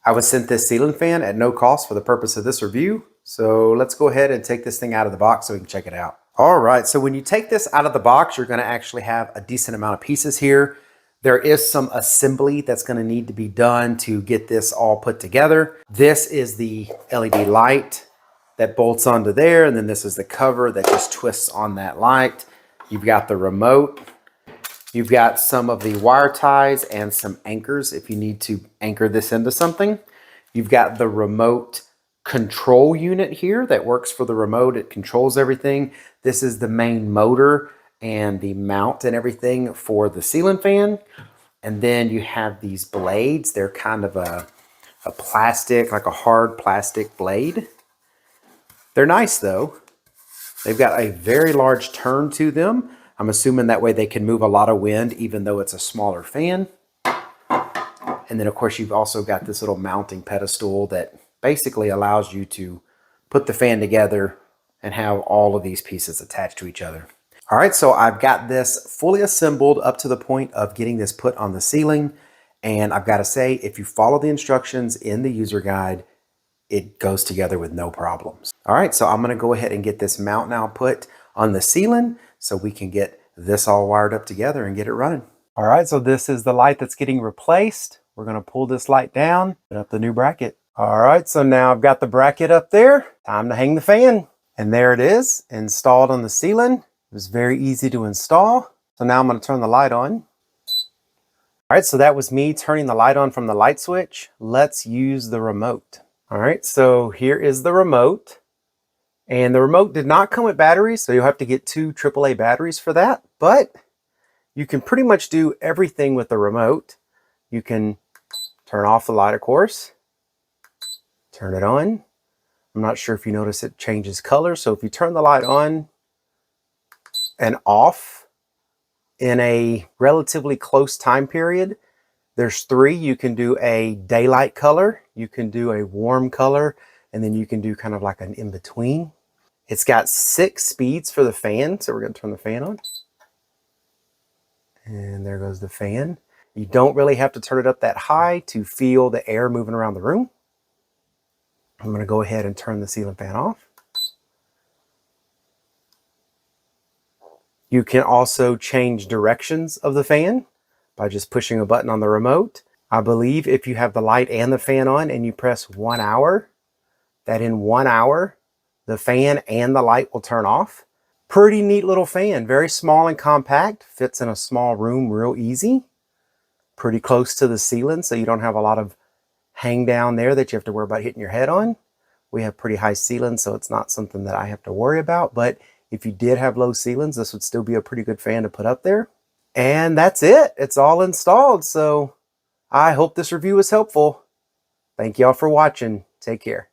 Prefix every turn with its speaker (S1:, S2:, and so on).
S1: I was sent this ceiling fan at no cost for the purpose of this review. So let's go ahead and take this thing out of the box so we can check it out. All right, so when you take this out of the box, you're gonna actually have a decent amount of pieces here. There is some assembly that's gonna need to be done to get this all put together. This is the LED light that bolts onto there, and then this is the cover that just twists on that light. You've got the remote. You've got some of the wire ties and some anchors if you need to anchor this into something. You've got the remote control unit here that works for the remote. It controls everything. This is the main motor and the mount and everything for the ceiling fan. And then you have these blades. They're kind of a plastic, like a hard plastic blade. They're nice though. They've got a very large turn to them. I'm assuming that way they can move a lot of wind even though it's a smaller fan. And then of course you've also got this little mounting pedestal that basically allows you to put the fan together and have all of these pieces attached to each other. All right, so I've got this fully assembled up to the point of getting this put on the ceiling. And I've got to say, if you follow the instructions in the user guide, it goes together with no problems. All right, so I'm gonna go ahead and get this mount now put on the ceiling so we can get this all wired up together and get it running. All right, so this is the light that's getting replaced. We're gonna pull this light down, put up the new bracket. All right, so now I've got the bracket up there. Time to hang the fan. And there it is, installed on the ceiling. It was very easy to install. So now I'm gonna turn the light on. All right, so that was me turning the light on from the light switch. Let's use the remote. All right, so here is the remote. And the remote did not come with batteries, so you'll have to get 2 AAA batteries for that. But you can pretty much do everything with the remote. You can turn off the light, of course. Turn it on. I'm not sure if you notice it changes color. So if you turn the light on and off in a relatively close time period, there's 3. You can do a daylight color, you can do a warm color, and then you can do kind of like an in-between. It's got 6 speeds for the fan, so we're going to turn the fan on. And there goes the fan. You don't really have to turn it up that high to feel the air moving around the room. I'm going to go ahead and turn the ceiling fan off. You can also change directions of the fan by just pushing a button on the remote. I believe if you have the light and the fan on and you press 1 hour, that in 1 hour, the fan and the light will turn off. Pretty neat little fan, very small and compact, fits in a small room real easy. Pretty close to the ceiling, so you don't have a lot of hang down there that you have to worry about hitting your head on. We have pretty high ceilings, so it's not something that I have to worry about. But if you did have low ceilings, this would still be a pretty good fan to put up there. And that's it. It's all installed. So I hope this review was helpful. Thank y'all for watching. Take care.